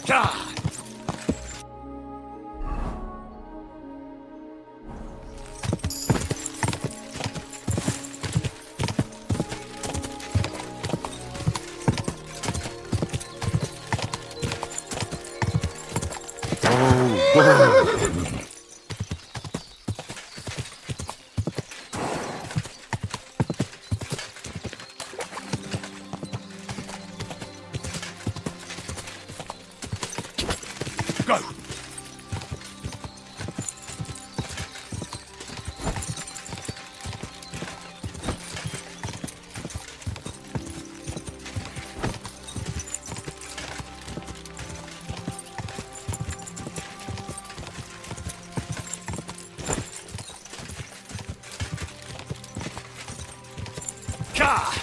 God! Go! God!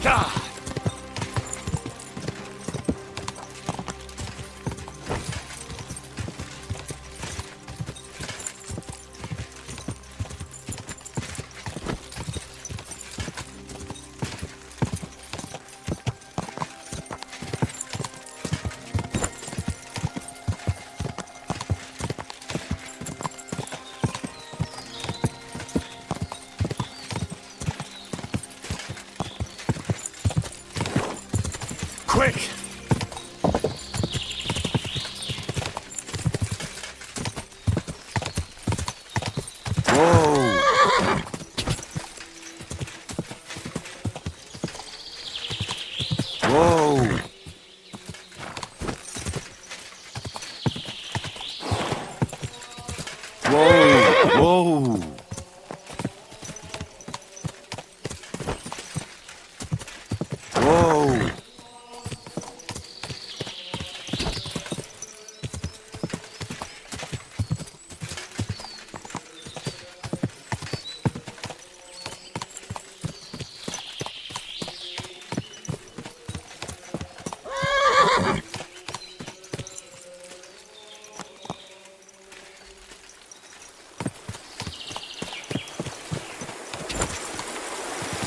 God! Quick! Whoa! Whoa! Whoa! Whoa! Whoa!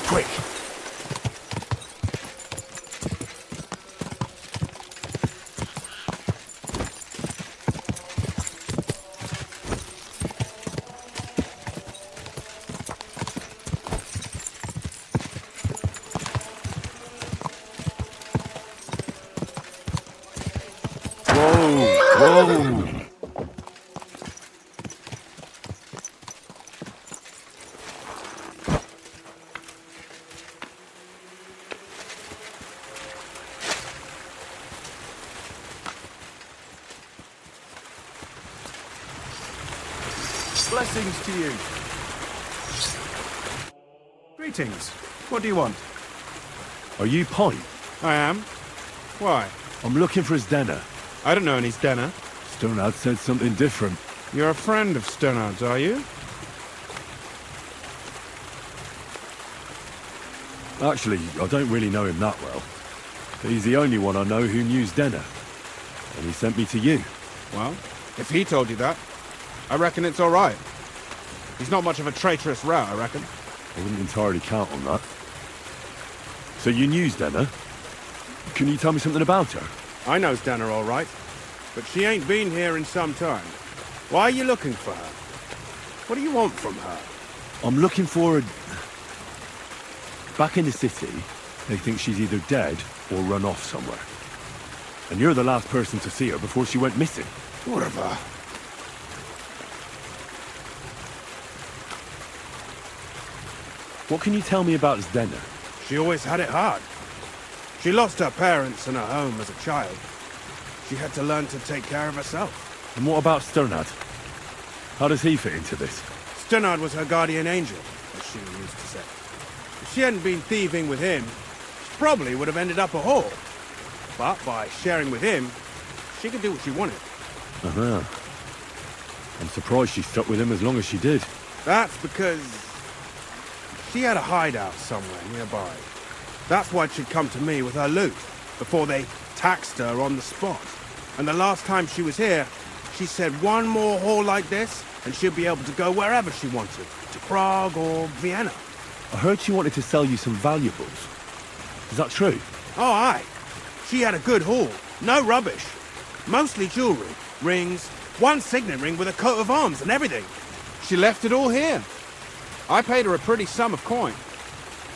Quick! Whoa! Blessings to you. Greetings. What do you want? Are you Pint? I am. Why? I'm looking for his dinner. I don't know any Stenner. Stonehard said something different. You're a friend of Sternard's, are you? Actually, I don't really know him that well. But he's the only one I know who knew Denner. And he sent me to you. Well, if he told you that, I reckon it's all right. He's not much of a traitorous rat, I reckon. I wouldn't entirely count on that. So you knew Denner? Can you tell me something about her? I know Stenner all right, but she ain't been here in some time. Why are you looking for her? What do you want from her? I'm looking for a... Back in the city, they think she's either dead or run off somewhere. And you're the last person to see her before she went missing. Whatever. What can you tell me about Zdenna? She always had it hard. She lost her parents and her home as a child. She had to learn to take care of herself. And what about Sternad? How does he fit into this? Sternard was her guardian angel, as she used to say. If she hadn't been thieving with him, she probably would have ended up a whore. But by sharing with him, she could do what she wanted. Uh-huh. I'm surprised she stuck with him as long as she did. That's because She had a hideout somewhere nearby. That's why she'd come to me with her loot, before they taxed her on the spot. And the last time she was here, she said one more haul like this, and she'd be able to go wherever she wanted, to Prague or Vienna. I heard she wanted to sell you some valuables. Is that true? Oh, aye. She had a good haul. No rubbish. Mostly jewellery, rings, one signet ring with a coat of arms and everything. She left it all here. I paid her a pretty sum of coin.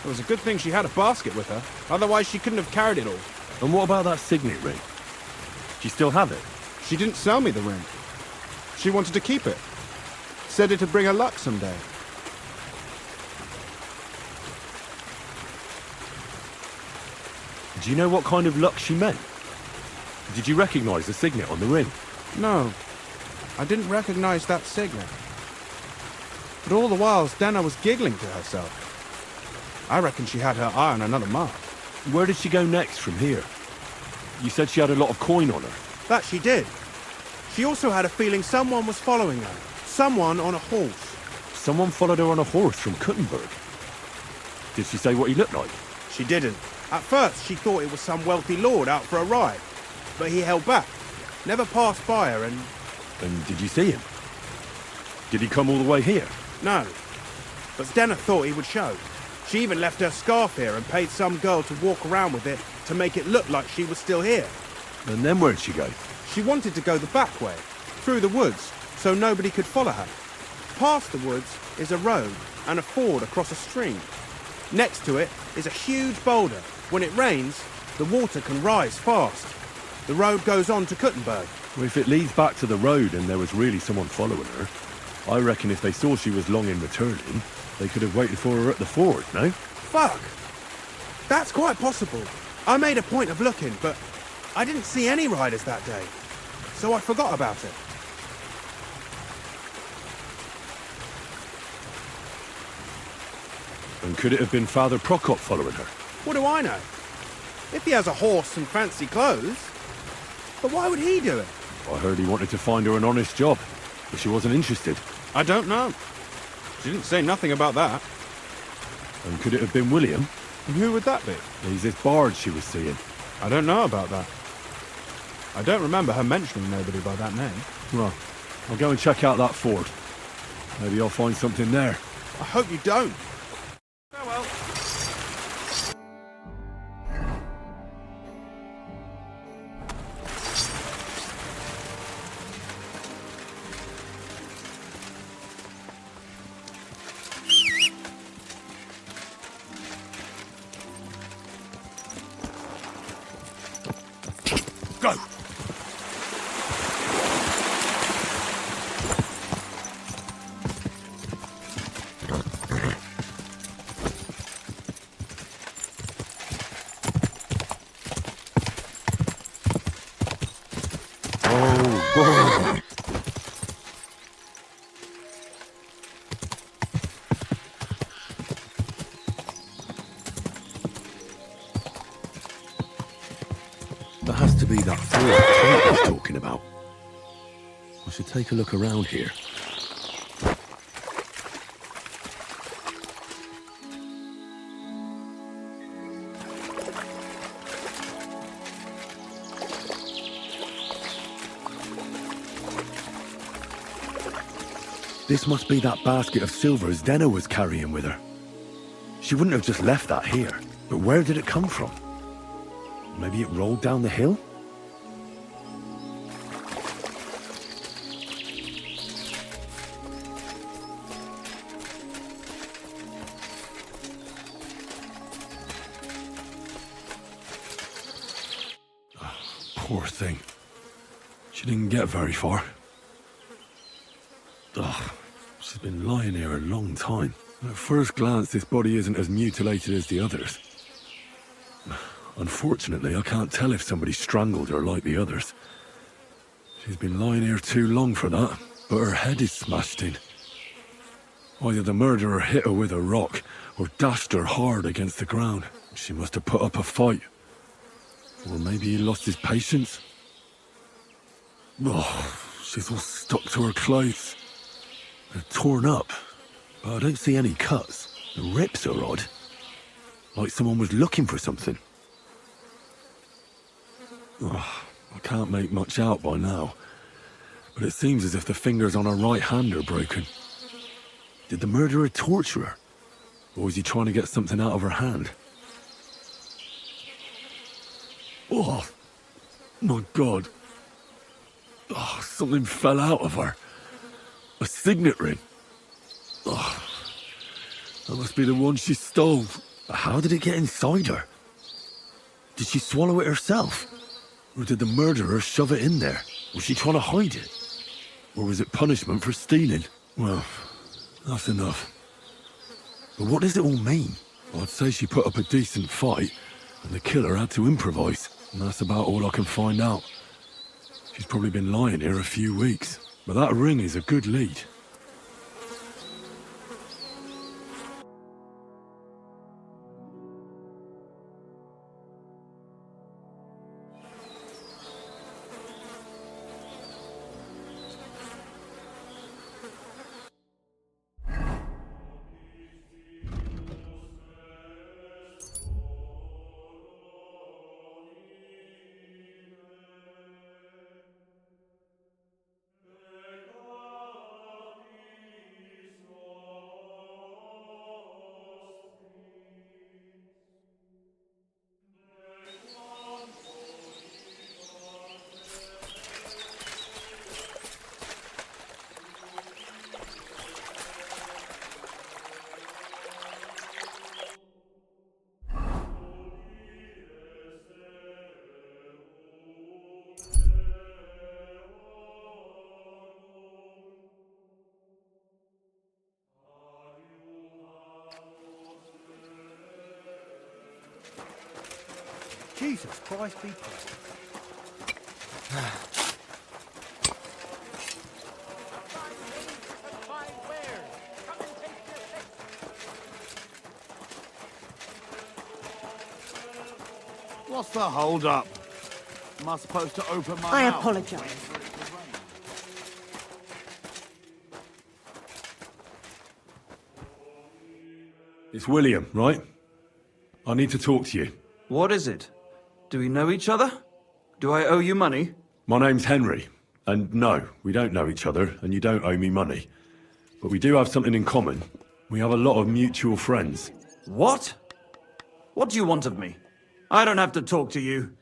It was a good thing she had a basket with her, otherwise she couldn't have carried it all. And what about that signet ring? Do you still have it? She didn't sell me the ring. She wanted to keep it. Said it'd bring her luck someday. Do you know what kind of luck she meant? Did you recognize the signet on the ring? No, I didn't recognize that signet. But all the while, Denna was giggling to herself. I reckon she had her eye on another mark. Where did she go next from here? You said she had a lot of coin on her. That she did. She also had a feeling someone was following her. Someone on a horse. Someone followed her on a horse from Kuttenberg. Did she say what he looked like? She didn't. At first, she thought it was some wealthy lord out for a ride. But he held back. Never passed by her and... And did you see him? Did he come all the way here? No. But Stenna thought he would show. She even left her scarf here and paid some girl to walk around with it to make it look like she was still here. And then where'd she go? She wanted to go the back way, through the woods, so nobody could follow her. Past the woods is a road and a ford across a stream. Next to it is a huge boulder. When it rains, the water can rise fast. The road goes on to Kuttenberg. Well, if it leads back to the road and there was really someone following her, I reckon if they saw she was long in returning, they could have waited for her at the ford, no? Fuck! That's quite possible. I made a point of looking, but I didn't see any riders that day, so I forgot about it. And could it have been Father Prokop following her? What do I know? If he has a horse and fancy clothes. But why would he do it? I heard he wanted to find her an honest job, but she wasn't interested. I don't know. She didn't say nothing about that. And could it have been William? And who would that be? He's this bard she was seeing. I don't know about that. I don't remember her mentioning nobody by that name. Well, I'll go and check out that ford. Maybe I'll find something there. I hope you don't. Farewell. Go! Oh, that has to be that ford I was talking about. I should take a look around here. This must be that basket of silver Zdenna was carrying with her. She wouldn't have just left that here. But where did it come from? Maybe it rolled down the hill? Oh, poor thing. She didn't get very far. Ugh, she's been lying here a long time. At first glance, this body isn't as mutilated as the others. Unfortunately, I can't tell if somebody strangled her like the others. She's been lying here too long for that, but her head is smashed in. Either the murderer hit her with a rock, or dashed her hard against the ground. She must have put up a fight. Or maybe he lost his patience. Oh, she's all stuck to her clothes. They're torn up, but I don't see any cuts. The rips are odd. Like someone was looking for something. Oh, I can't make much out by now. But it seems as if the fingers on her right hand are broken. Did the murderer torture her? Or was he trying to get something out of her hand? Oh, my God. Oh, something fell out of her. A signet ring. Oh, that must be the one she stole. But how did it get inside her? Did she swallow it herself? Or did the murderer shove it in there? Was she trying to hide it? Or was it punishment for stealing? Well, that's enough. But what does it all mean? I'd say she put up a decent fight, and the killer had to improvise. And that's about all I can find out. She's probably been lying here a few weeks. But that ring is a good lead. Jesus Christ be praised. What's the hold up? Am I supposed to open my I mouth? apologize. It's William, right? I need to talk to you. What is it? Do we know each other? Do I owe you money? My name's Henry, and no, we don't know each other, and you don't owe me money. But we do have something in common. We have a lot of mutual friends. What? What do you want of me? I don't have to talk to you.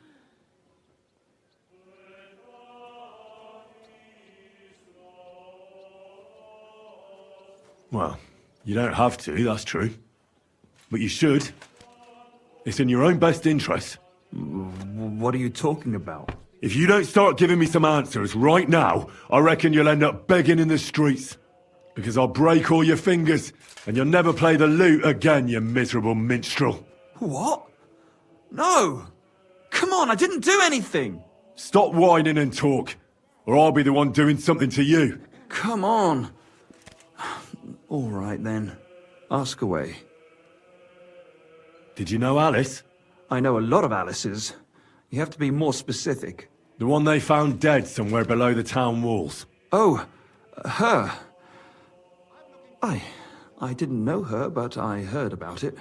Well, you don't have to, that's true. But you should. It's in your own best interest. What are you talking about? If you don't start giving me some answers right now, I reckon you'll end up begging in the streets. Because I'll break all your fingers, and you'll never play the lute again, you miserable minstrel. What? No! Come on, I didn't do anything! Stop whining and talk, or I'll be the one doing something to you. Come on. All right then. Ask away. Did you know Alice? I know a lot of Alice's. You have to be more specific. The one they found dead somewhere below the town walls. Oh, her. I didn't know her, but I heard about it.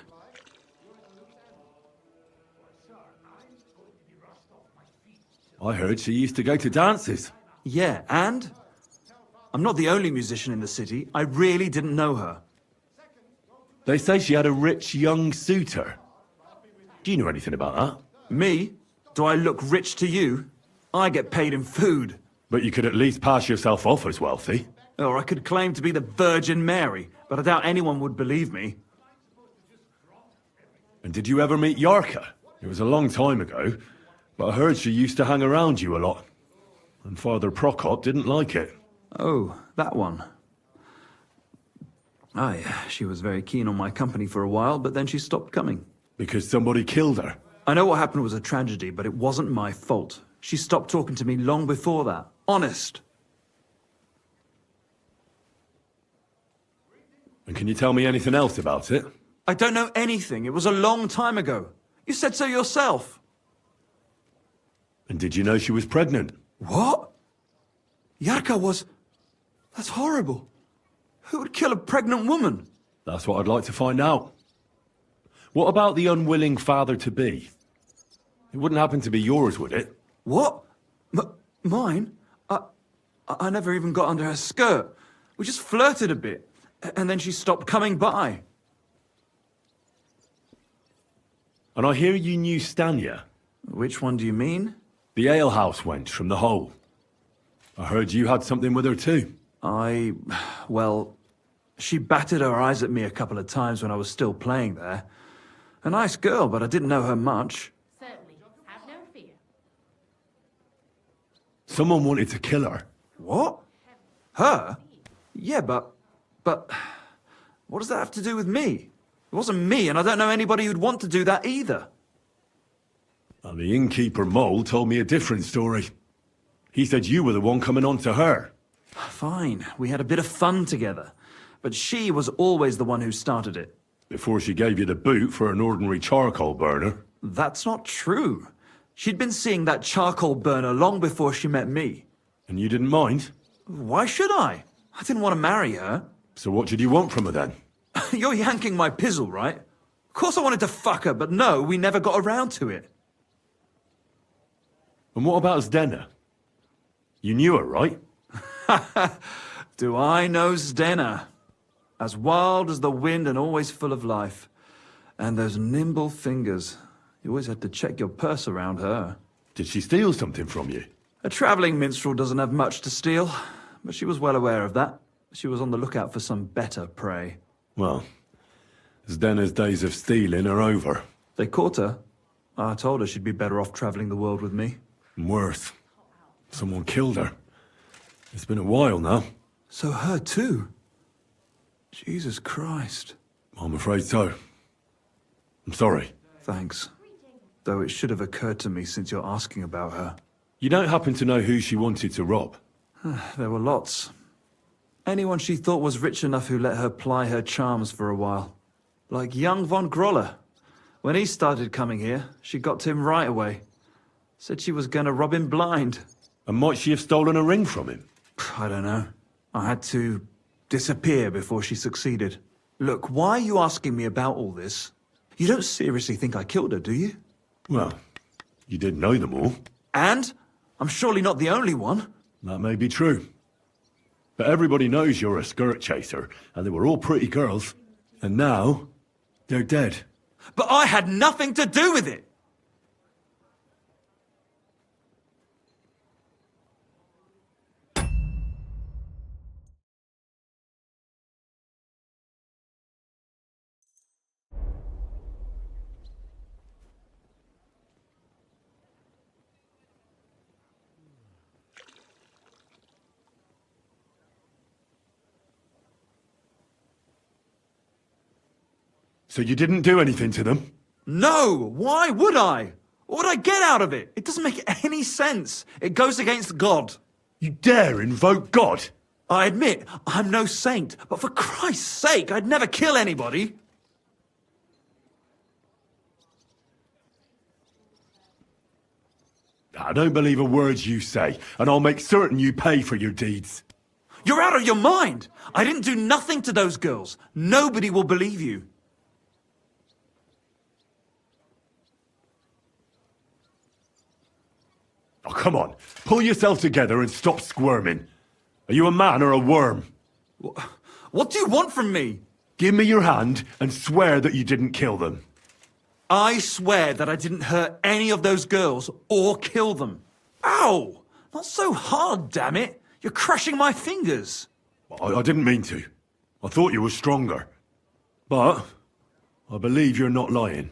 I heard she used to go to dances. Yeah, and? I'm not the only musician in the city. I really didn't know her. They say she had a rich young suitor. Do you know anything about that? Me? Do I look rich to you? I get paid in food. But you could at least pass yourself off as wealthy. Or I could claim to be the Virgin Mary, but I doubt anyone would believe me. And did you ever meet Yarka? It was a long time ago, but I heard she used to hang around you a lot. And Father Prokop didn't like it. Oh, that one. Aye, she was very keen on my company for a while, but then she stopped coming. Because somebody killed her. I know what happened was a tragedy, but it wasn't my fault. She stopped talking to me long before that. Honest. And can you tell me anything else about it? I don't know anything. It was a long time ago. You said so yourself. And did you know she was pregnant? What? Yarka was... That's horrible. Who would kill a pregnant woman? That's what I'd like to find out. What about the unwilling father-to-be? It wouldn't happen to be yours, would it? What? Mine? I never even got under her skirt. We just flirted a bit, and then she stopped coming by. And I hear you knew Stanya. Which one do you mean? The alehouse wench from the hole. I heard you had something with her too. Well, she batted her eyes at me a couple of times when I was still playing there. A nice girl, but I didn't know her much. Certainly. Have no fear. Someone wanted to kill her. What? Her? Yeah, but... What does that have to do with me? It wasn't me, and I don't know anybody who'd want to do that either. And the innkeeper Mole told me a different story. He said you were the one coming on to her. Fine, we had a bit of fun together. But she was always the one who started it. Before she gave you the boot for an ordinary charcoal burner. That's not true. She'd been seeing that charcoal burner long before she met me. And you didn't mind? Why should I? I didn't want to marry her. So what did you want from her then? You're yanking my pizzle, right? Of course I wanted to fuck her, but no, we never got around to it. And what about Zdena? You knew her, right? Do I know Zdena? As wild as the wind and always full of life. And those nimble fingers. You always had to check your purse around her. Did she steal something from you? A traveling minstrel doesn't have much to steal, but she was well aware of that. She was on the lookout for some better prey. Well, Zdena's days of stealing are over. They caught her. I told her she'd be better off traveling the world with me. And worse, someone killed her. It's been a while now. So her too? Jesus Christ. I'm afraid so. I'm sorry. Thanks. Though it should have occurred to me since you're asking about her. You don't happen to know who she wanted to rob? There were lots. Anyone she thought was rich enough who let her ply her charms for a while. Like young von Groller. When he started coming here, she got to him right away. Said she was gonna rob him blind. And might she have stolen a ring from him? I don't know. I had to disappear before she succeeded. Look, why are you asking me about all this? You don't seriously think I killed her, do you? Well, you did know them all. And? I'm surely not the only one. That may be true. But everybody knows you're a skirt chaser, and they were all pretty girls. And now, they're dead. But I had nothing to do with it! So you didn't do anything to them? No! Why would I? What would I get out of it? It doesn't make any sense. It goes against God. You dare invoke God? I admit, I'm no saint, but for Christ's sake, I'd never kill anybody. I don't believe a word you say, and I'll make certain you pay for your deeds. You're out of your mind! I didn't do nothing to those girls. Nobody will believe you. Oh, come on. Pull yourself together and stop squirming. Are you a man or a worm? What do you want from me? Give me your hand and swear that you didn't kill them. I swear that I didn't hurt any of those girls or kill them. Ow! Not so hard, damn it! You're crushing my fingers. I didn't mean to. I thought you were stronger. But I believe you're not lying.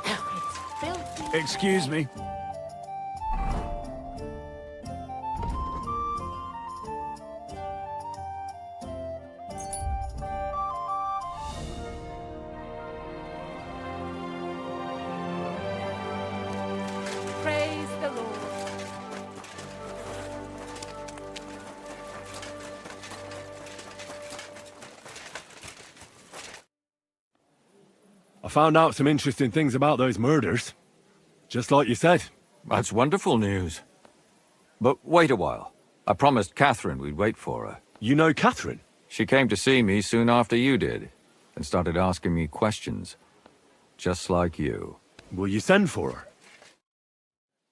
Oh, it's filthy. Excuse me. Praise the Lord. I found out some interesting things about those murders. Just like you said. That's wonderful news. But wait a while. I promised Catherine we'd wait for her. You know Catherine? She came to see me soon after you did, and started asking me questions. Just like you. Will you send for her?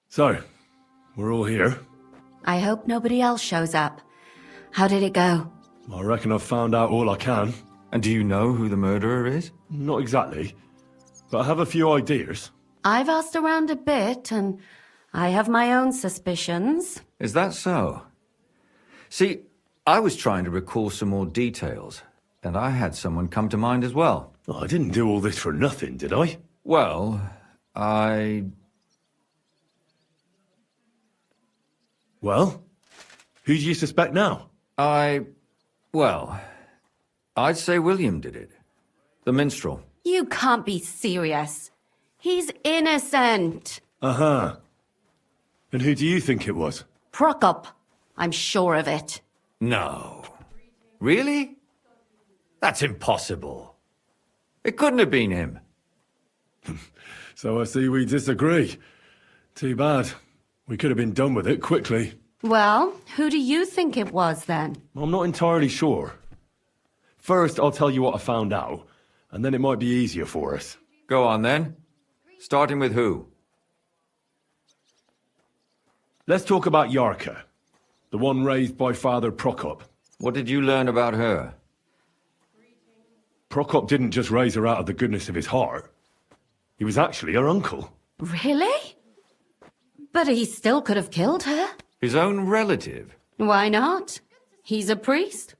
So, we're all here. I hope nobody else shows up. How did it go? I reckon I've found out all I can. And do you know who the murderer is? Not exactly, but I have a few ideas. I've asked around a bit, and I have my own suspicions. Is that so? See, I was trying to recall some more details, and I had someone come to mind as well. Oh, I didn't do all this for nothing, did I? Well, Well? Who do you suspect now? Well, I'd say William did it. The minstrel. You can't be serious. He's innocent. Uh-huh. And who do you think it was? Prokop. I'm sure of it. No. Really? That's impossible. It couldn't have been him. So I see we disagree. Too bad. We could have been done with it quickly. Well, who do you think it was then? I'm not entirely sure. First, I'll tell you what I found out, and then it might be easier for us. Go on then. Starting with who? Let's talk about Yarka, the one raised by Father Prokop. What did you learn about her? Prokop didn't just raise her out of the goodness of his heart. He was actually her uncle. Really? But he still could have killed her. His own relative? Why not? He's a priest.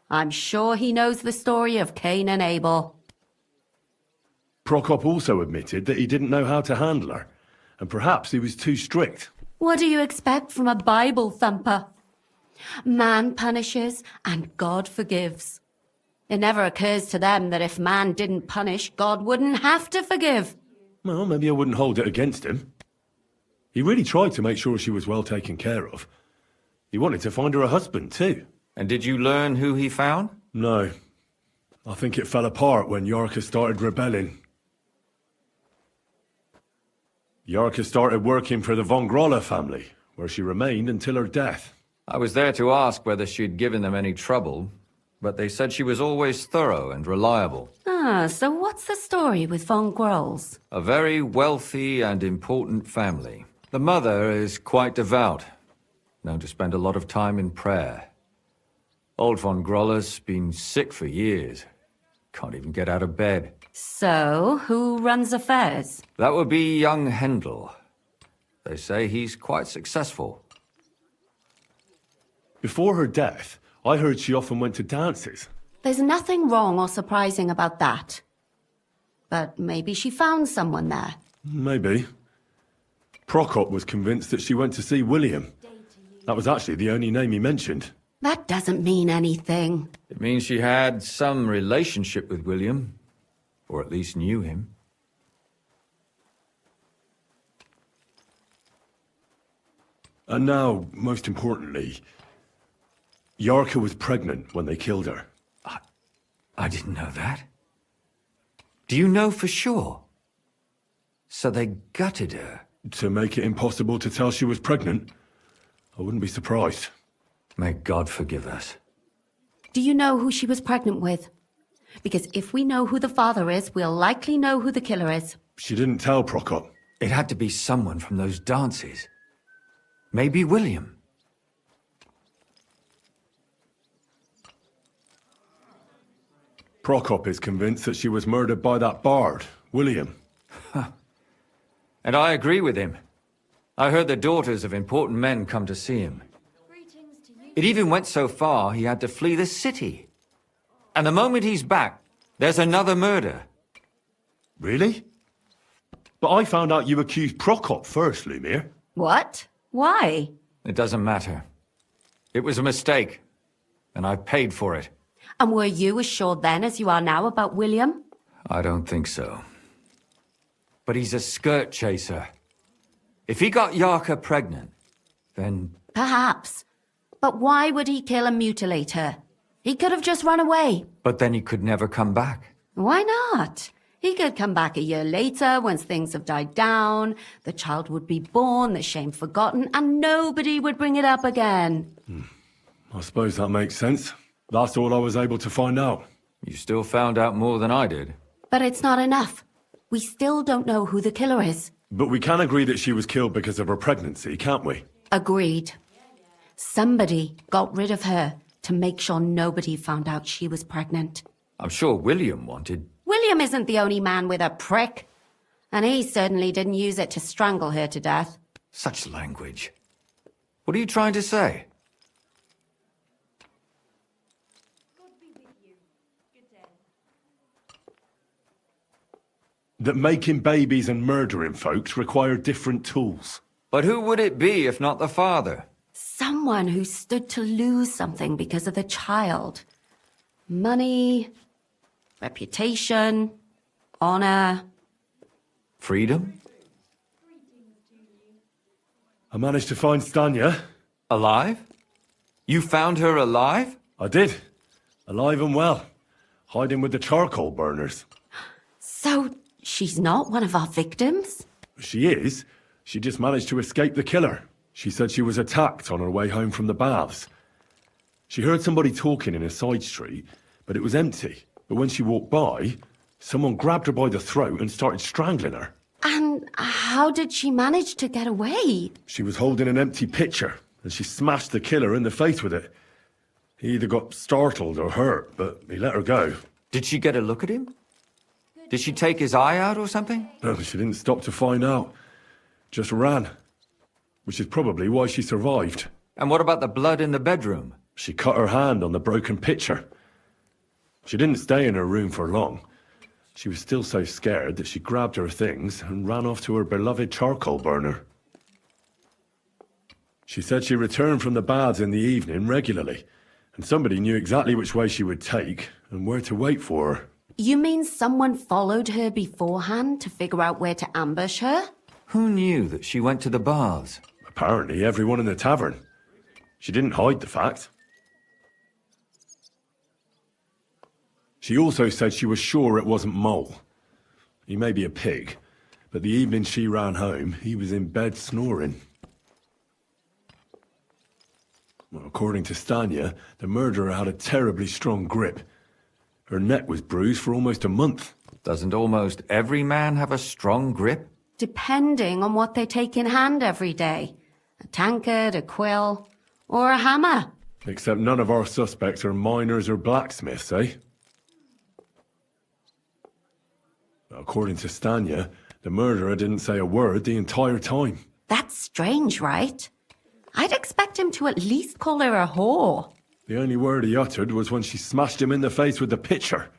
I'm sure he knows the story of Cain and Abel. Prokop also admitted that he didn't know how to handle her, and perhaps he was too strict. What do you expect from a Bible thumper? Man punishes and God forgives. It never occurs to them that if man didn't punish, God wouldn't have to forgive. Well, maybe I wouldn't hold it against him. He really tried to make sure she was well taken care of. He wanted to find her a husband, too. And did you learn who he found? No. I think it fell apart when Yarka started rebelling. Yarka started working for the von Grolle family, where she remained until her death. I was there to ask whether she'd given them any trouble, but they said she was always thorough and reliable. Ah, so what's the story with von Grolls? A very wealthy and important family. The mother is quite devout, known to spend a lot of time in prayer. Old von Groller's been sick for years. Can't even get out of bed. So, who runs affairs? That would be young Hendel. They say he's quite successful. Before her death, I heard she often went to dances. There's nothing wrong or surprising about that. But maybe she found someone there. Maybe. Prokop was convinced that she went to see William. That was actually the only name he mentioned. That doesn't mean anything. It means she had some relationship with William, or at least knew him. And now, most importantly, Yarka was pregnant when they killed her. I didn't know that. Do you know for sure? So they gutted her? To make it impossible to tell she was pregnant? I wouldn't be surprised. May God forgive us. Do you know who she was pregnant with? Because if we know who the father is, we'll likely know who the killer is. She didn't tell Prokop. It had to be someone from those dances. Maybe William. Prokop is convinced that she was murdered by that bard, William. And I agree with him. I heard the daughters of important men come to see him. It even went so far he had to flee the city. And the moment he's back, there's another murder. Really? But I found out you accused Prokop first, Lumir. What? Why? It doesn't matter. It was a mistake, and I paid for it. And were you as sure then as you are now about William? I don't think so. But he's a skirt chaser. If he got Yarka pregnant, then... Perhaps. But why would he kill and mutilate her? He could have just run away. But then he could never come back. Why not? He could come back a year later once things have died down, the child would be born, the shame forgotten, and nobody would bring it up again. I suppose that makes sense. That's all I was able to find out. You still found out more than I did. But it's not enough. We still don't know who the killer is. But we can agree that she was killed because of her pregnancy, can't we? Agreed. Somebody got rid of her to make sure nobody found out she was pregnant. I'm sure William wanted... William isn't the only man with a prick. And he certainly didn't use it to strangle her to death. Such language. What are you trying to say? That making babies and murdering folks require different tools. But who would it be if not the father? Someone who stood to lose something because of the child. Money, reputation, honor. Freedom? I managed to find Stanya. Alive? You found her alive? I did. Alive and well. Hiding with the charcoal burners. So, she's not one of our victims? She is. She just managed to escape the killer. She said she was attacked on her way home from the baths. She heard somebody talking in a side street, but it was empty. But when she walked by, someone grabbed her by the throat and started strangling her. And how did she manage to get away? She was holding an empty pitcher, and she smashed the killer in the face with it. He either got startled or hurt, but he let her go. Did she get a look at him? Did she take his eye out or something? No, she didn't stop to find out. Just ran. Which is probably why she survived. And what about the blood in the bedroom? She cut her hand on the broken pitcher. She didn't stay in her room for long. She was still so scared that she grabbed her things and ran off to her beloved charcoal burner. She said she returned from the baths in the evening regularly, and somebody knew exactly which way she would take and where to wait for her. You mean someone followed her beforehand to figure out where to ambush her? Who knew that she went to the baths? Apparently everyone in the tavern. She didn't hide the fact. She also said she was sure it wasn't Mole. He may be a pig, but the evening she ran home, he was in bed snoring. Well, according to Stanya, the murderer had a terribly strong grip. Her neck was bruised for almost a month. Doesn't almost every man have a strong grip? Depending on what they take in hand every day. A tankard, a quill, or a hammer. Except none of our suspects are miners or blacksmiths, eh? According to Stanya, the murderer didn't say a word the entire time. That's strange, right? I'd expect him to at least call her a whore. The only word he uttered was when she smashed him in the face with the pitcher.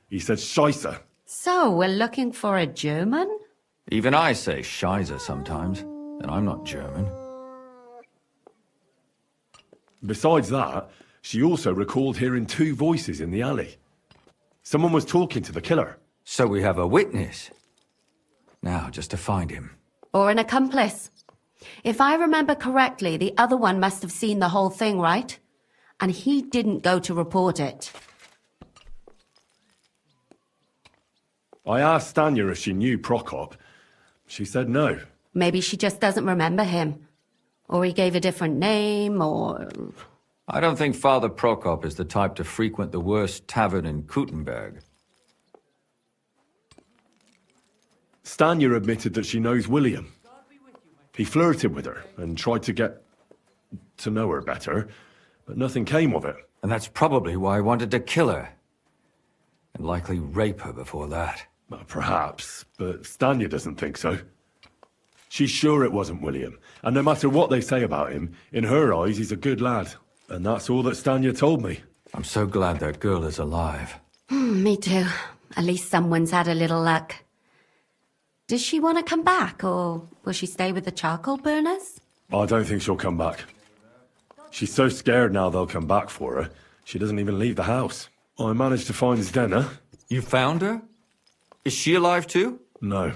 He said Scheisse. So, we're looking for a German? Even I say Scheiße sometimes, and I'm not German. Besides that, she also recalled hearing two voices in the alley. Someone was talking to the killer. So we have a witness. Now, just to find him. Or an accomplice. If I remember correctly, the other one must have seen the whole thing, right? And he didn't go to report it. I asked Stanya if she knew Prokop. She said no. Maybe she just doesn't remember him. Or he gave a different name, or... I don't think Father Prokop is the type to frequent the worst tavern in Kuttenberg. Stanya admitted that she knows William. He flirted with her and tried to get to know her better, but nothing came of it. And that's probably why I wanted to kill her. And likely rape her before that. Well, perhaps, but Stanya doesn't think so. She's sure it wasn't William, and no matter what they say about him, in her eyes he's a good lad. And that's all that Stanya told me. I'm so glad that girl is alive. Me too. At least someone's had a little luck. Does she want to come back, or will she stay with the charcoal burners? I don't think she'll come back. She's so scared now they'll come back for her, she doesn't even leave the house. I managed to find Zdena. You found her? Is she alive too? No.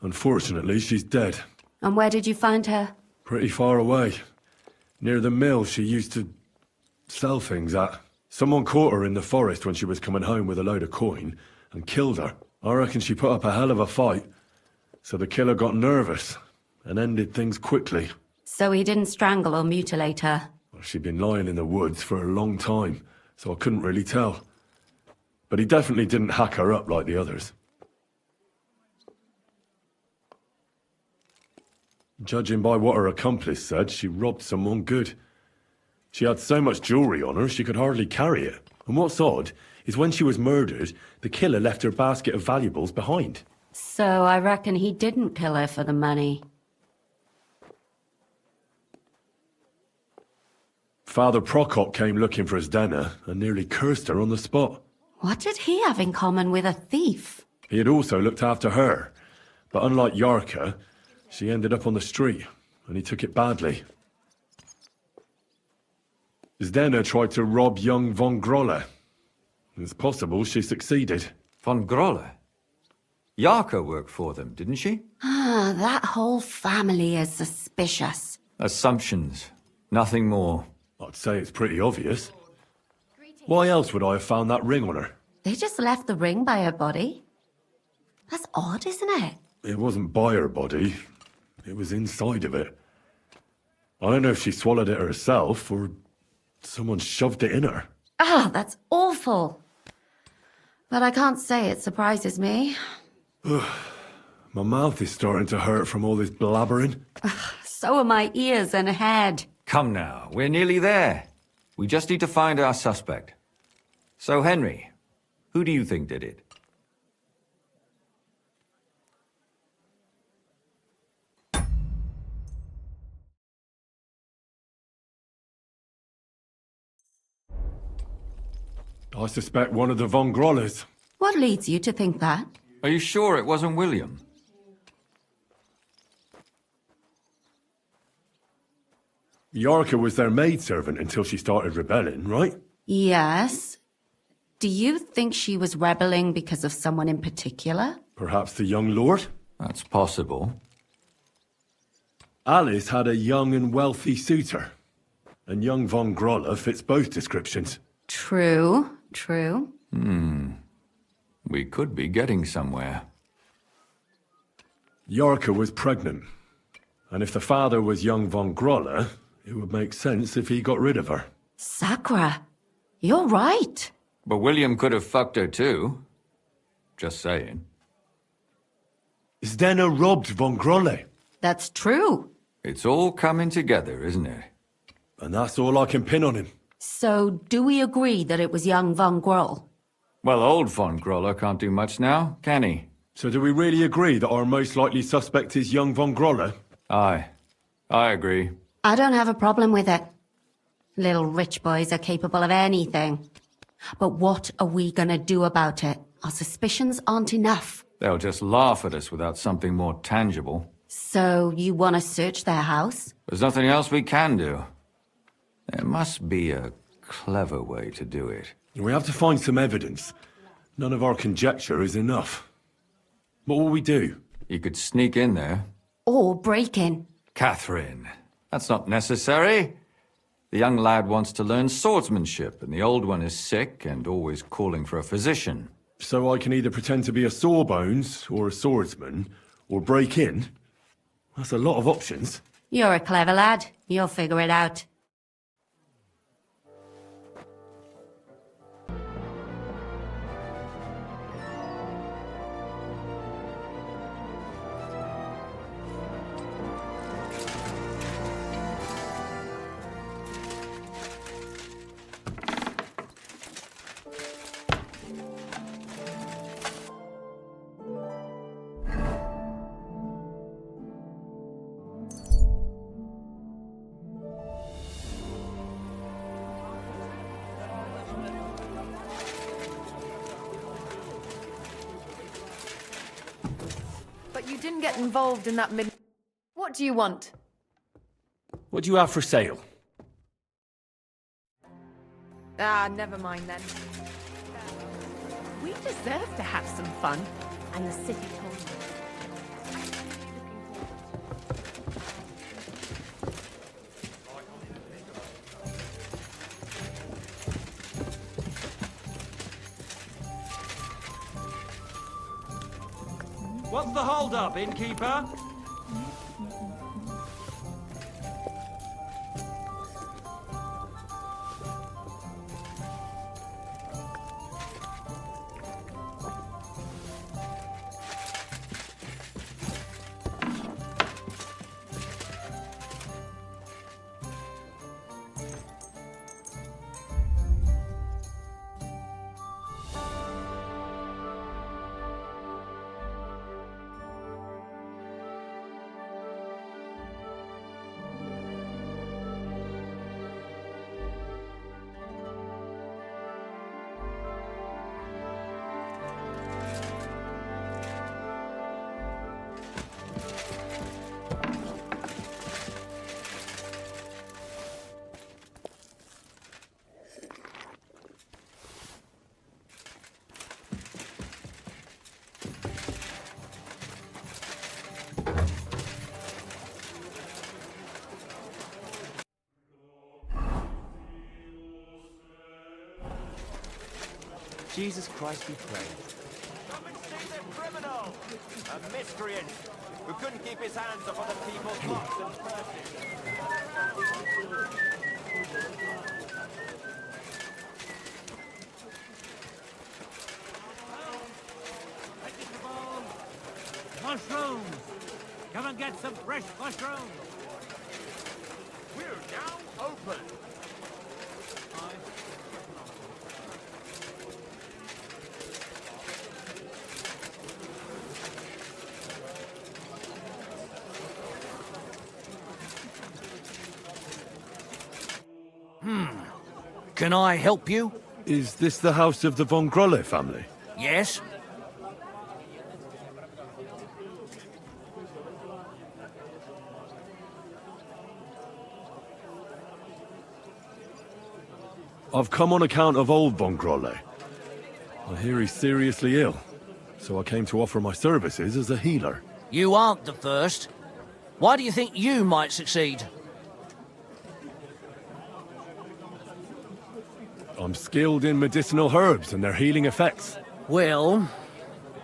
Unfortunately, she's dead. And where did you find her? Pretty far away. Near the mill she used to sell things at. Someone caught her in the forest when she was coming home with a load of coin, and killed her. I reckon she put up a hell of a fight, so the killer got nervous and ended things quickly. So he didn't strangle or mutilate her? Well, she'd been lying in the woods for a long time, so I couldn't really tell. But he definitely didn't hack her up like the others. Judging by what her accomplice said, she robbed someone good. She had so much jewelry on her, she could hardly carry it. And what's odd is when she was murdered, the killer left her basket of valuables behind. So I reckon he didn't kill her for the money. Father Prokop came looking for Zdena and nearly cursed her on the spot. What did he have in common with a thief? He had also looked after her, but unlike Yarka, she ended up on the street, and he took it badly. Zdena tried to rob young von Grolle. It's possible she succeeded. Von Grolle? Yarka worked for them, didn't she? Ah, that whole family is suspicious. Assumptions. Nothing more. I'd say it's pretty obvious. Why else would I have found that ring on her? They just left the ring by her body? That's odd, isn't it? It wasn't by her body. It was inside of it. I don't know if she swallowed it herself or someone shoved it in her. Ah, that's awful. But I can't say it surprises me. My mouth is starting to hurt from all this blabbering. So are my ears and head. Come now, we're nearly there. We just need to find our suspect. So, Henry, who do you think did it? I suspect one of the von Grolles. What leads you to think that? Are you sure it wasn't William? Yarka was their maidservant until she started rebelling, right? Yes. Do you think she was rebelling because of someone in particular? Perhaps the young lord? That's possible. Alice had a young and wealthy suitor, and young von Grolle fits both descriptions. True, true. We could be getting somewhere. Yarka was pregnant, and if the father was young von Grolle, it would make sense if he got rid of her. Sakura, you're right. But William could have fucked her too. Just saying. Zdena robbed von Grolle, That's true. It's all coming together, isn't it? and that's all I can pin on him. So, do we agree that it was young Von Groll? Well, old von Grolle can't do much now, can he? So do we really agree that our most likely suspect is young von Grolle? Aye. I agree. I don't have a problem with it. Little rich boys are capable of anything. But what are we gonna do about it? Our suspicions aren't enough. They'll just laugh at us without something more tangible. So, you wanna search their house? There's nothing else we can do. There must be a clever way to do it. We have to find some evidence. None of our conjecture is enough. What will we do? You could sneak in there. Or break in? Catherine, that's not necessary. The young lad wants to learn swordsmanship, and the old one is sick and always calling for a physician. So I can either pretend to be a sawbones or a swordsman, or break in? That's a lot of options. You're a clever lad. You'll figure it out. But you didn't get involved in that mid... What do you want? What do you have for sale? Ah, never mind then. We deserve to have some fun. And the city told me. What's the hold-up, innkeeper? Jesus Christ be praised. Come and see the criminal! A miscreant who couldn't keep his hands off other people's flocks and purses. Mushrooms! Come and get some fresh mushrooms! We're now open! Can I help you? Is this the house of the von Grolle family? Yes? I've come on account of old von Grolle. I hear he's seriously ill, so I came to offer my services as a healer. You aren't the first. Why do you think you might succeed? I'm skilled in medicinal herbs and their healing effects. Well,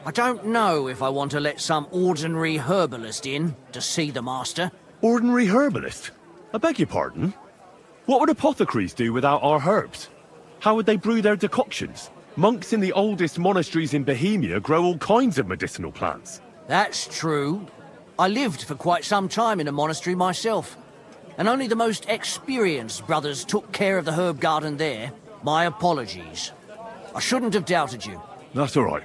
I don't know if I want to let some ordinary herbalist in to see the master. Ordinary herbalist? I beg your pardon? What would apothecaries do without our herbs? How would they brew their decoctions? Monks in the oldest monasteries in Bohemia grow all kinds of medicinal plants. That's true. I lived for quite some time in a monastery myself, and only the most experienced brothers took care of the herb garden there. My apologies. I shouldn't have doubted you. That's all right.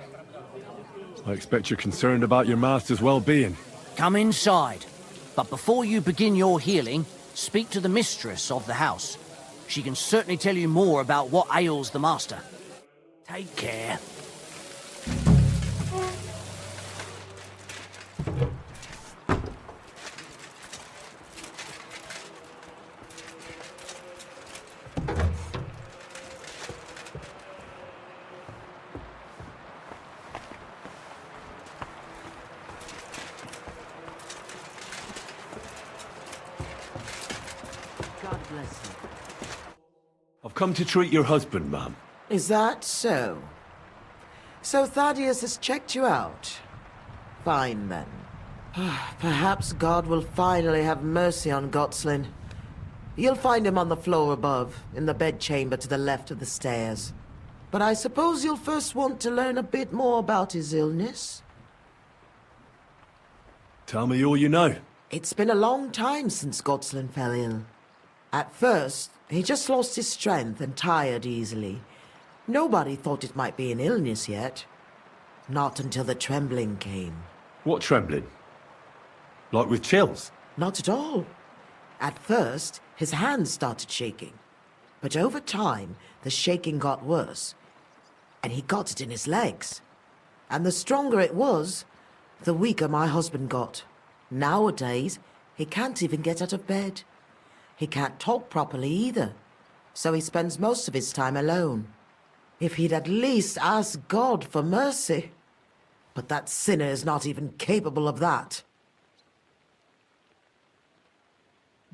I expect you're concerned about your master's well-being. Come inside. But before you begin your healing, speak to the mistress of the house. She can certainly tell you more about what ails the master. Take care. God bless you. I've come to treat your husband, ma'am. Is that so? So Thaddeus has checked you out? Fine, then. Perhaps God will finally have mercy on Gotslin. You'll find him on the floor above, in the bedchamber to the left of the stairs. But I suppose you'll first want to learn a bit more about his illness? Tell me all you know. It's been a long time since Gotslin fell ill. At first, he just lost his strength and tired easily. Nobody thought it might be an illness yet. Not until the trembling came. What trembling? Like with chills? Not at all. At first, his hands started shaking. But over time, the shaking got worse. And he got it in his legs. And the stronger it was, the weaker my husband got. Nowadays, he can't even get out of bed. He can't talk properly either. So he spends most of his time alone. If he'd at least ask God for mercy. But that sinner is not even capable of that.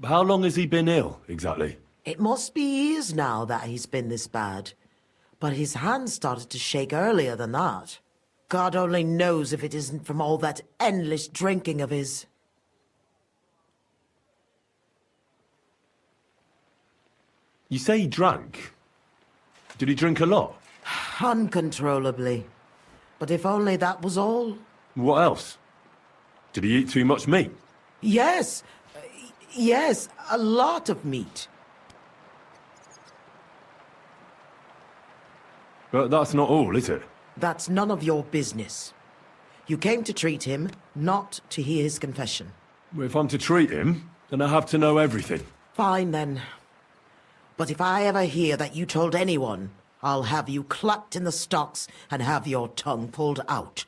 How long has he been ill, exactly? It must be years now that he's been this bad. But his hands started to shake earlier than that. God only knows if it isn't from all that endless drinking of his. You say he drank? Did he drink a lot? Uncontrollably. But if only that was all. What else? Did he eat too much meat? Yes. Yes, a lot of meat. But that's not all, is it? That's none of your business. You came to treat him, not to hear his confession. If I'm to treat him, then I have to know everything. Fine, then. But if I ever hear that you told anyone, I'll have you clapped in the stocks and have your tongue pulled out.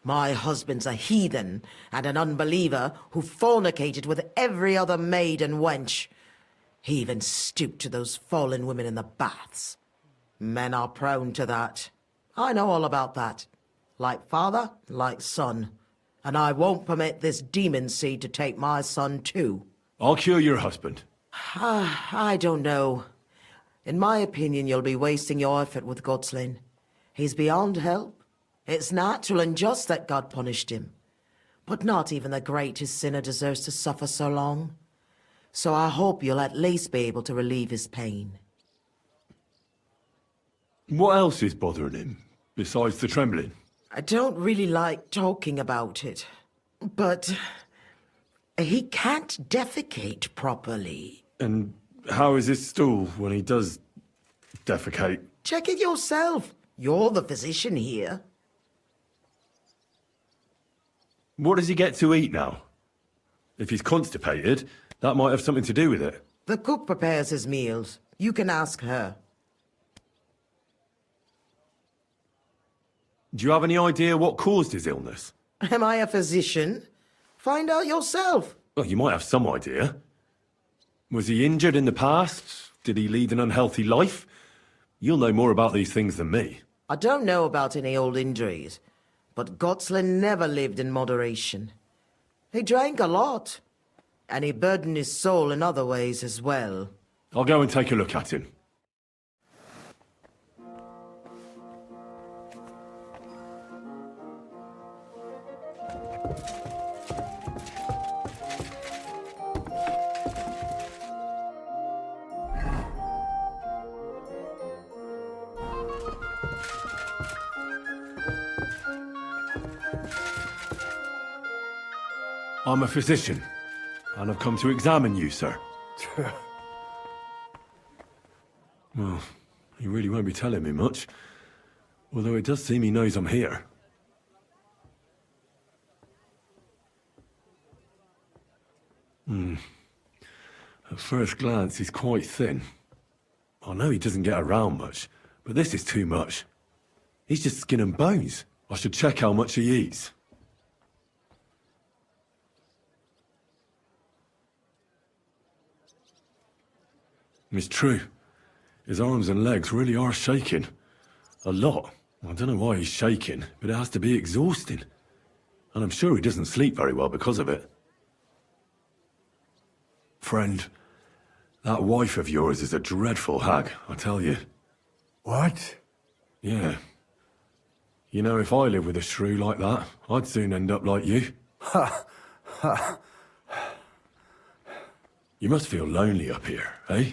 My husband's a heathen and an unbeliever who fornicated with every other maid and wench. He even stooped to those fallen women in the baths. Men are prone to that. I know all about that. Like father, like son. And I won't permit this demon seed to take my son too. I'll cure your husband. I don't know. In my opinion, you'll be wasting your effort with Godslin. He's beyond help. It's natural and just that God punished him. But not even the greatest sinner deserves to suffer so long. So I hope you'll at least be able to relieve his pain. What else is bothering him, besides the trembling? I don't really like talking about it, but he can't defecate properly. And how is his stool when he does defecate? Check it yourself. You're the physician here. What does he get to eat now? If he's constipated, that might have something to do with it. The cook prepares his meals. You can ask her. Do you have any idea what caused his illness? Am I a physician? Find out yourself. Well, you might have some idea. Was he injured in the past? Did he lead an unhealthy life? You'll know more about these things than me. I don't know about any old injuries, but Godslin never lived in moderation. He drank a lot, and he burdened his soul in other ways as well. I'll go and take a look at him. I'm a physician, and I've come to examine you, sir. Well, he really won't be telling me much, although it does seem he knows I'm here. At first glance, he's quite thin. I know he doesn't get around much, but this is too much. He's just skin and bones. I should check how much he eats. It's true. His arms and legs really are shaking. A lot. I don't know why he's shaking, but it has to be exhausting. And I'm sure he doesn't sleep very well because of it. Friend, that wife of yours is a dreadful hag, I tell you. What? Yeah. You know, if I lived with a shrew like that, I'd soon end up like you. Ha! Ha! You must feel lonely up here, eh?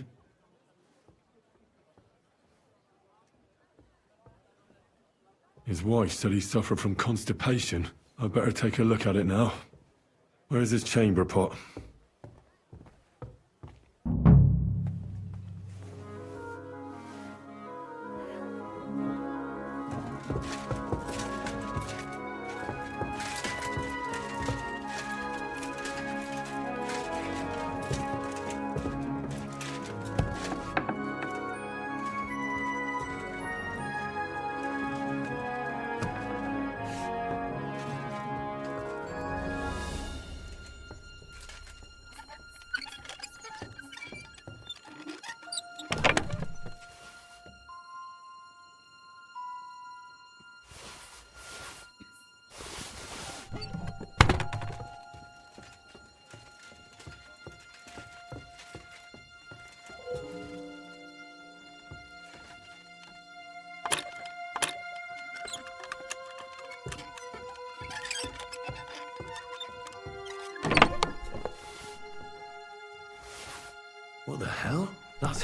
His wife said he suffered from constipation. I'd better take a look at it now. Where's his chamber pot?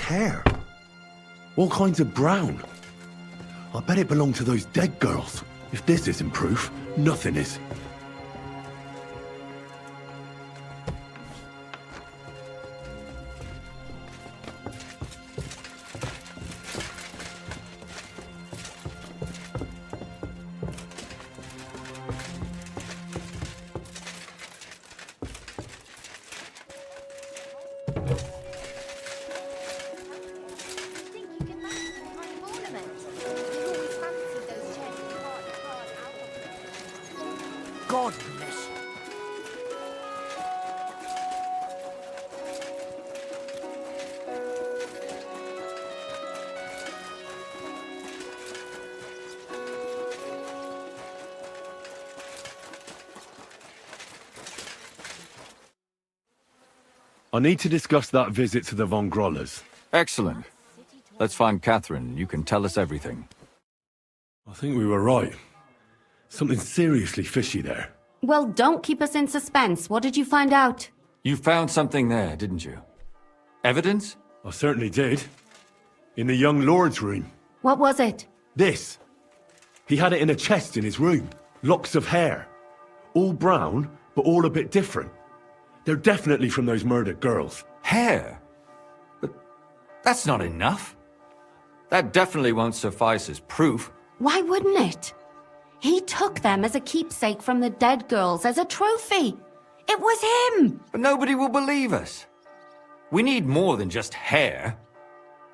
hair. All kinds of brown. I bet it belonged to those dead girls. If this isn't proof, nothing is. God bless. I need to discuss that visit to the Von Grollers. Excellent. Let's find Catherine. You can tell us everything. I think we were right. Something seriously fishy there. Well, don't keep us in suspense. What did you find out? You found something there, didn't you? Evidence? I certainly did. In the young lord's room. What was it? This. He had it in a chest in his room. Locks of hair. All brown, but all a bit different. They're definitely from those murdered girls. Hair? But that's not enough. That definitely won't suffice as proof. Why wouldn't it? He took them as a keepsake from the dead girls, as a trophy. It was him! But nobody will believe us. We need more than just hair.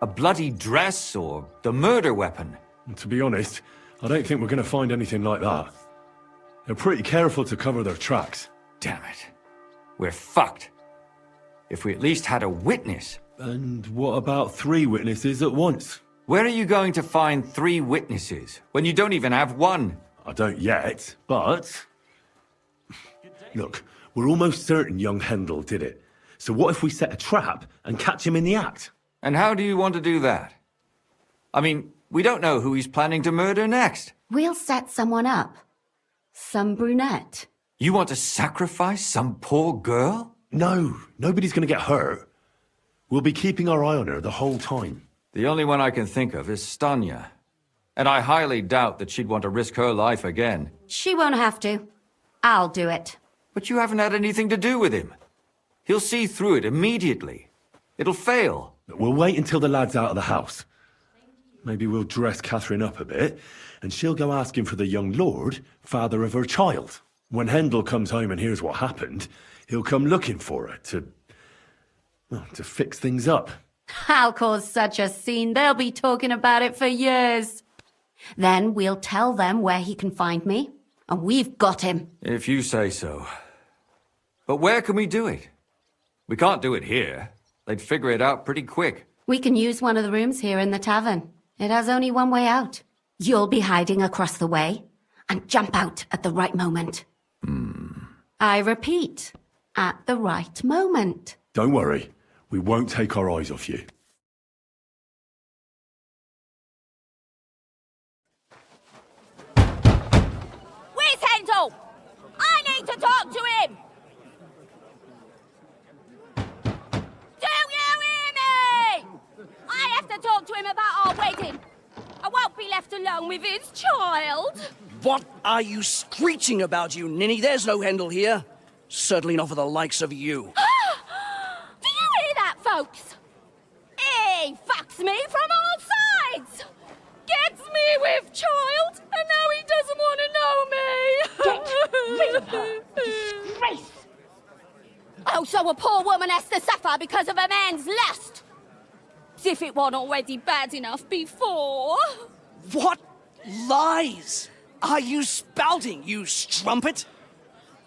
A bloody dress or the murder weapon. And to be honest, I don't think we're going to find anything like that. They're pretty careful to cover their tracks. Damn it. We're fucked. If we at least had a witness. And what about 3 witnesses at once? Where are you going to find 3 witnesses when you don't even have one? I don't yet, but... Look, we're almost certain young Hendel did it. So what if we set a trap and catch him in the act? And how do you want to do that? I mean, we don't know who he's planning to murder next. We'll set someone up. Some brunette. You want to sacrifice some poor girl? No, nobody's going to get hurt. We'll be keeping our eye on her the whole time. The only one I can think of is Stanya. And I highly doubt that she'd want to risk her life again. She won't have to. I'll do it. But you haven't had anything to do with him. He'll see through it immediately. It'll fail. We'll wait until the lad's out of the house. Maybe we'll dress Catherine up a bit, and she'll go asking for the young lord, father of her child. When Hendel comes home and hears what happened, he'll come looking for her to fix things up. I'll cause such a scene, they'll be talking about it for years. Then we'll tell them where he can find me, and we've got him. If you say so. But where can we do it? We can't do it here. They'd figure it out pretty quick. We can use one of the rooms here in the tavern. It has only one way out. You'll be hiding across the way, and jump out at the right moment. I repeat, at the right moment. Don't worry. We won't take our eyes off you. Where's Hendel? I need to talk to him! Do you hear me? I have to talk to him about our wedding. I won't be left alone with his child. What are you screeching about, you ninny? There's no Hendel here. Certainly not for the likes of you. Do you hear that, folks? He fucks me from all sides. Gets me with child, and now he doesn't want to know me. Get rid of her. Disgrace. Oh, so a poor woman has to suffer because of a man's lust. As if it wasn't already bad enough before. What lies are you spouting, you strumpet?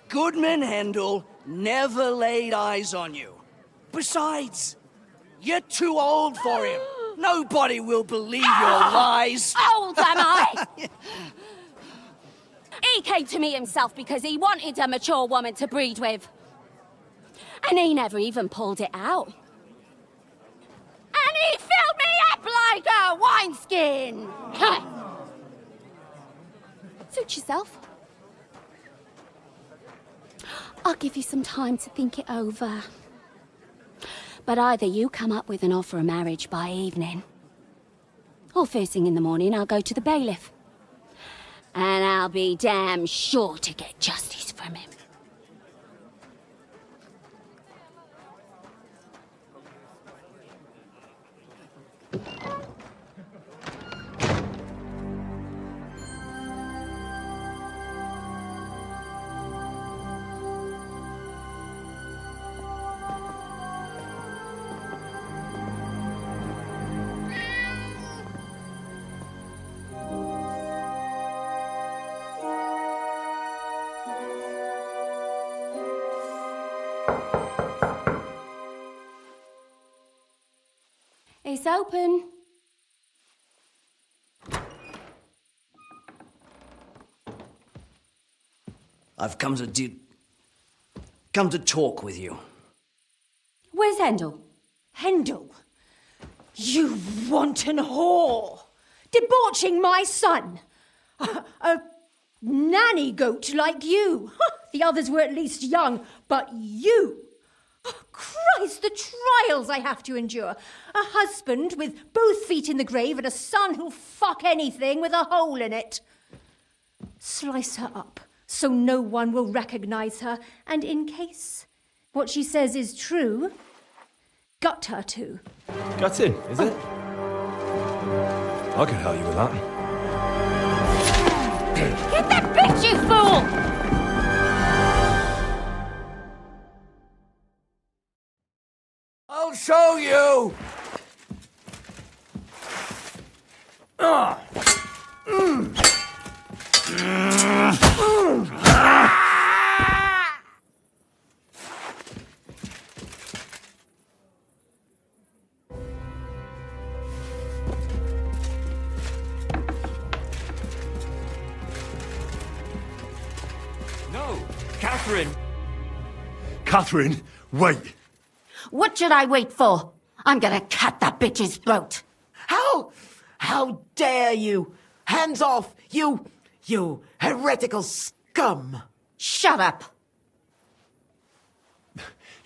Goodman Hendel never laid eyes on you. Besides, you're too old for him. Nobody will believe your lies. Old am I? He came to me himself because he wanted a mature woman to breed with. And he never even pulled it out. And he filled me up like a wineskin. Suit yourself. I'll give you some time to think it over. But either you come up with an offer of marriage by evening, or first thing in the morning I'll go to the bailiff. And I'll be damn sure to get justice from him. It's open. I've come to talk with you. Where's Hendel? Hendel? You wanton whore! Debauching my son! A nanny goat like you! The others were at least young, but you! Christ, the trials I have to endure! A husband with both feet in the grave and a son who'll fuck anything with a hole in it. Slice her up so no one will recognize her, and in case what she says is true, gut her too. Gutting, is it? I can help you with that. Get that bitch, you fool! I'll show you! No! Catherine! Catherine, wait! What should I wait for? I'm gonna cut that bitch's throat. How dare you? Hands off, you heretical scum! Shut up!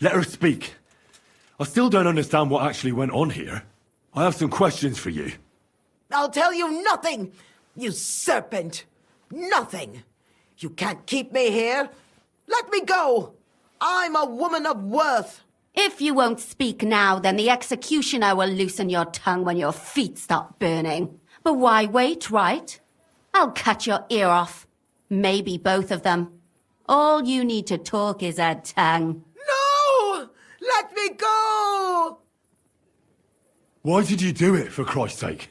Let her speak. I still don't understand what actually went on here. I have some questions for you. I'll tell you nothing, you serpent! Nothing! You can't keep me here! Let me go! I'm a woman of worth! If you won't speak now, then the executioner will loosen your tongue when your feet stop burning. But why wait, right? I'll cut your ear off. Maybe both of them. All you need to talk is a tongue. No! Let me go! Why did you do it, for Christ's sake?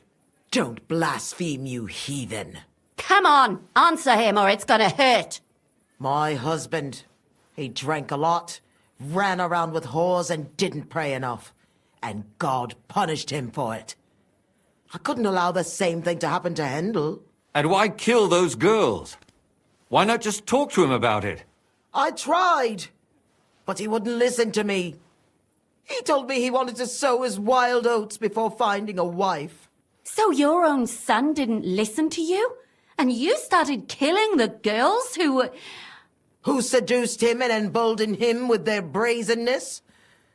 Don't blaspheme, you heathen. Come on, answer him or it's gonna hurt. My husband, he drank a lot, ran around with whores and didn't pray enough. And God punished him for it. I couldn't allow the same thing to happen to Hendel. And why kill those girls? Why not just talk to him about it? I tried, but he wouldn't listen to me. He told me he wanted to sow his wild oats before finding a wife. So your own son didn't listen to you? And you started killing the girls who seduced him and emboldened him with their brazenness?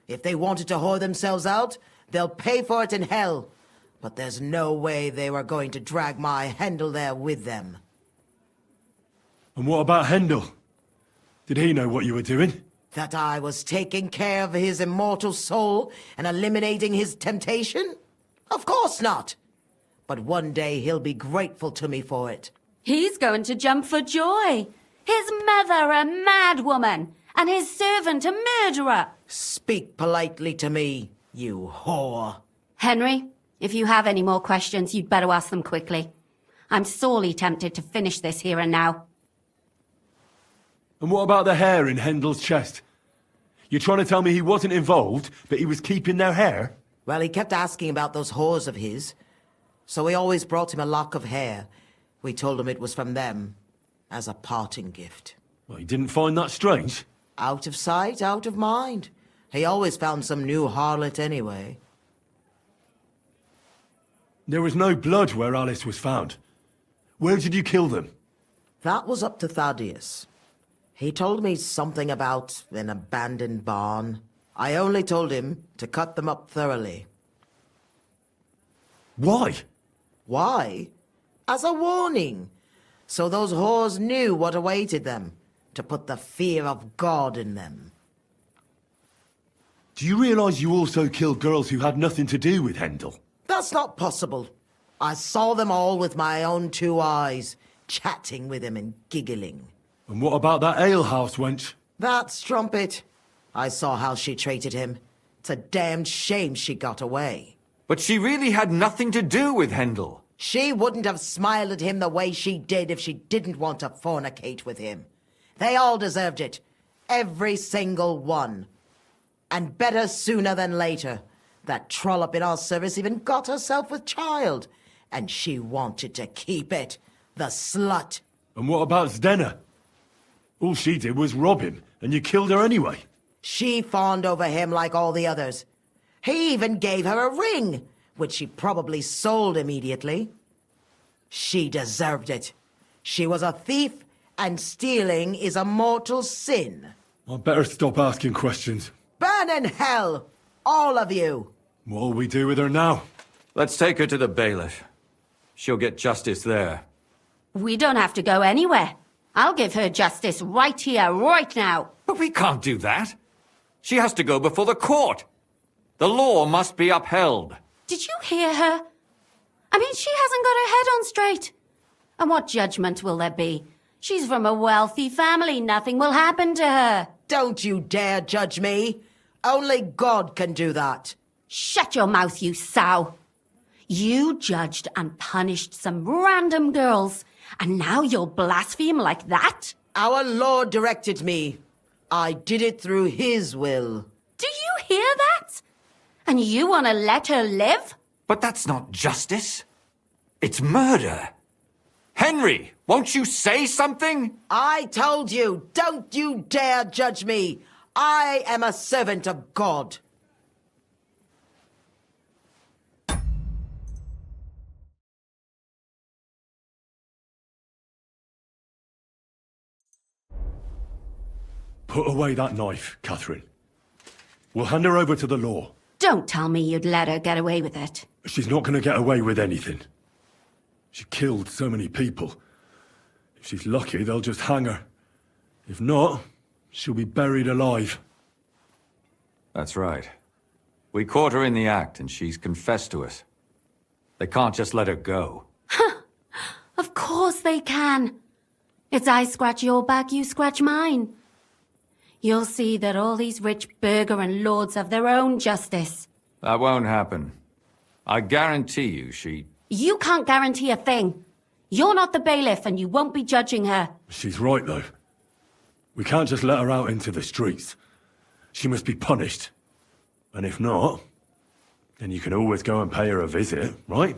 If they wanted to whore themselves out, they'll pay for it in hell. But there's no way they were going to drag my Hendel there with them. And what about Hendel? Did he know what you were doing? That I was taking care of his immortal soul and eliminating his temptation? Of course not. But one day he'll be grateful to me for it. He's going to jump for joy. His mother a mad woman, and his servant a murderer. Speak politely to me, you whore. Henry, if you have any more questions, you'd better ask them quickly. I'm sorely tempted to finish this here and now. And what about the hair in Hendel's chest? You're trying to tell me he wasn't involved, but he was keeping their hair? Well, he kept asking about those whores of his. So we always brought him a lock of hair. We told him it was from them, as a parting gift. Well, he didn't find that strange? Out of sight, out of mind. He always found some new harlot anyway. There was no blood where Alice was found. Where did you kill them? That was up to Thaddeus. He told me something about an abandoned barn. I only told him to cut them up thoroughly. Why? Why? As a warning, so those whores knew what awaited them, to put the fear of God in them. Do you realize you also killed girls who had nothing to do with Hendel? That's not possible. I saw them all with my own 2 eyes, chatting with him and giggling. And what about that alehouse wench? That strumpet. I saw how she treated him. It's a damned shame she got away. But she really had nothing to do with Hendel. She wouldn't have smiled at him the way she did if she didn't want to fornicate with him. They all deserved it. Every single one. And better sooner than later. That trollop in our service even got herself with child. And she wanted to keep it. The slut. And what about Zdenna? All she did was rob him, and you killed her anyway. She fawned over him like all the others. He even gave her a ring, which she probably sold immediately. She deserved it. She was a thief, and stealing is a mortal sin. I'd better stop asking questions. Burn in hell, all of you. What'll we do with her now? Let's take her to the bailiff. She'll get justice there. We don't have to go anywhere. I'll give her justice right here, right now. But we can't do that. She has to go before the court. The law must be upheld. Did you hear her? I mean, she hasn't got her head on straight. And what judgment will there be? She's from a wealthy family. Nothing will happen to her. Don't you dare judge me. Only God can do that. Shut your mouth, you sow. You judged and punished some random girls, and now you'll blaspheme like that? Our Lord directed me. I did it through His will. Do you hear that? And you want to let her live? But that's not justice. It's murder. Henry, won't you say something? I told you, don't you dare judge me. I am a servant of God. Put away that knife, Catherine. We'll hand her over to the law. Don't tell me you'd let her get away with it. She's not going to get away with anything. She killed so many people. If she's lucky, they'll just hang her. If not, she'll be buried alive. That's right. We caught her in the act, and she's confessed to us. They can't just let her go. Of course they can. It's I scratch your back, you scratch mine. You'll see that all these rich burgher and lords have their own justice. That won't happen. I guarantee you she... You can't guarantee a thing. You're not the bailiff and you won't be judging her. She's right, though. We can't just let her out into the streets. She must be punished. And if not, then you can always go and pay her a visit, right?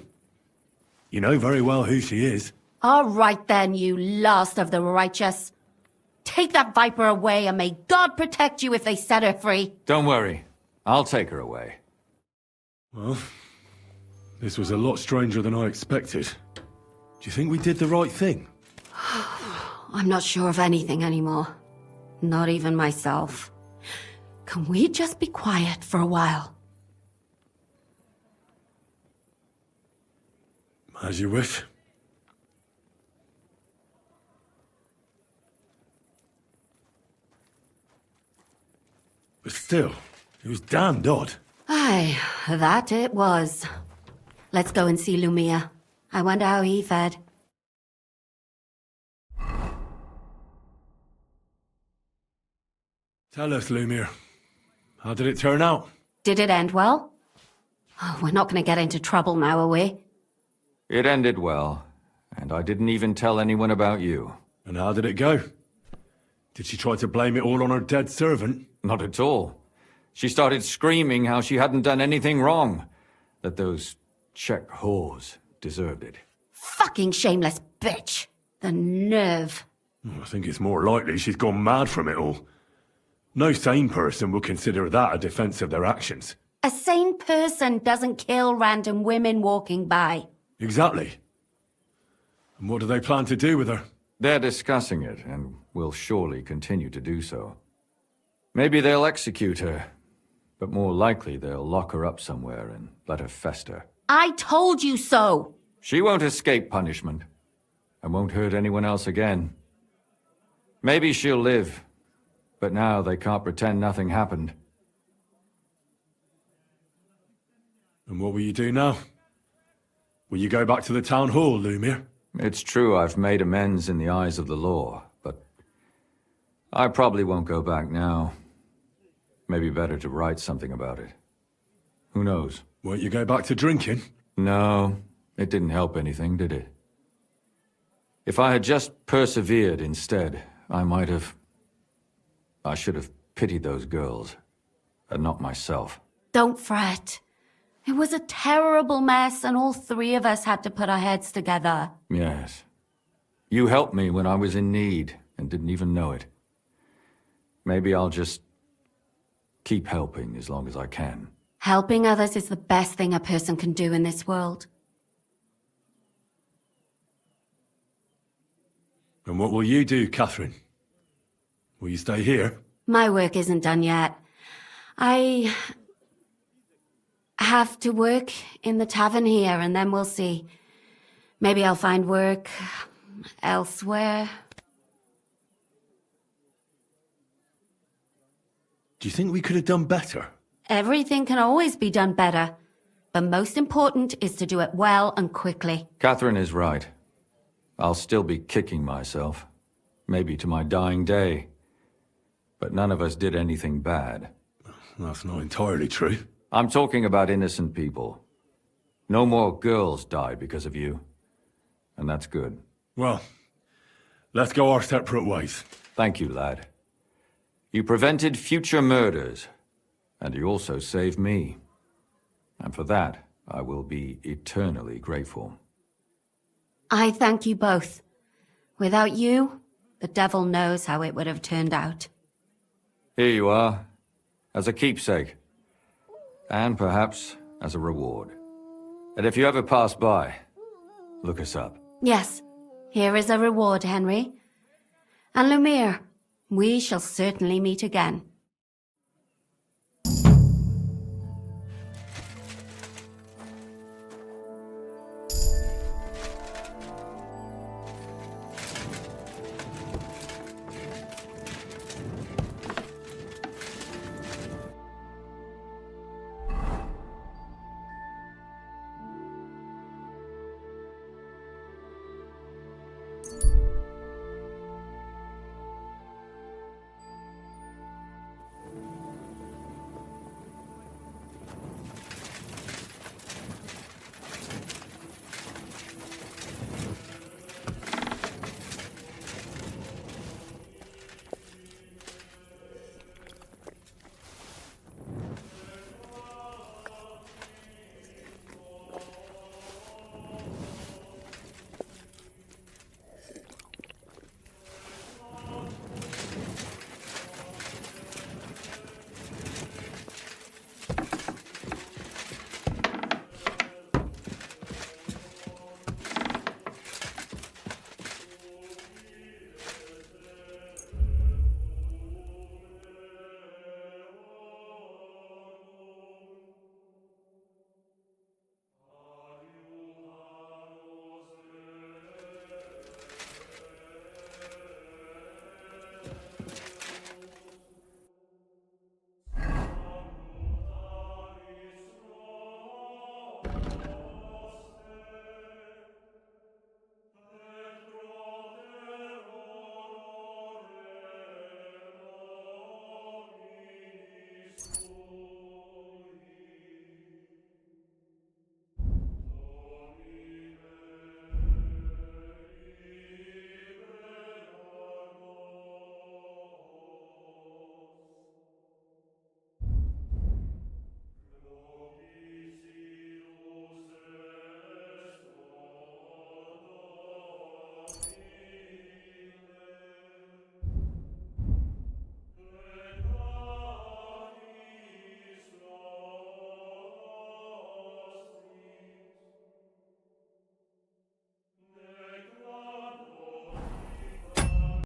You know very well who she is. All right then, you last of the righteous. Take that viper away and may God protect you if they set her free. Don't worry. I'll take her away. Well, this was a lot stranger than I expected. Do you think we did the right thing? I'm not sure of anything anymore. Not even myself. Can we just be quiet for a while? As you wish. But still, it was damned odd. Aye, that it was. Let's go and see Lumia. I wonder how he fared. Tell us, Lumir. How did it turn out? Did it end well? Oh, we're not going to get into trouble now, are we? It ended well, and I didn't even tell anyone about you. And how did it go? Did she try to blame it all on her dead servant? Not at all. She started screaming how she hadn't done anything wrong. That those Czech whores deserved it. Fucking shameless bitch. The nerve. I think it's more likely she's gone mad from it all. No sane person would consider that a defense of their actions. A sane person doesn't kill random women walking by. Exactly. And what do they plan to do with her? They're discussing it, and will surely continue to do so. Maybe they'll execute her. But more likely they'll lock her up somewhere and let her fester. I told you so! She won't escape punishment, and won't hurt anyone else again. Maybe she'll live, but now they can't pretend nothing happened. And what will you do now? Will you go back to the town hall, Lumiere? It's true I've made amends in the eyes of the law, but I probably won't go back now. Maybe better to write something about it. Who knows? Won't you go back to drinking? No, it didn't help anything, did it? If I had just persevered instead, I should have pitied those girls, and not myself. Don't fret. It was a terrible mess, and all three of us had to put our heads together. Yes. You helped me when I was in need, and didn't even know it. Maybe I'll just keep helping as long as I can. Helping others is the best thing a person can do in this world. And what will you do, Catherine? Will you stay here? My work isn't done yet. I have to work in the tavern here, and then we'll see. Maybe I'll find work elsewhere. Do you think we could have done better? Everything can always be done better, but most important is to do it well and quickly. Catherine is right. I'll still be kicking myself, maybe to my dying day. But none of us did anything bad. That's not entirely true. I'm talking about innocent people. No more girls died because of you. And that's good. Well, let's go our separate ways. Thank you, lad. You prevented future murders, and you also saved me. And for that, I will be eternally grateful. I thank you both. Without you, the devil knows how it would have turned out. Here you are, as a keepsake. And perhaps as a reward. And if you ever pass by, look us up. Yes, here is a reward, Henry. And Lumiere, we shall certainly meet again.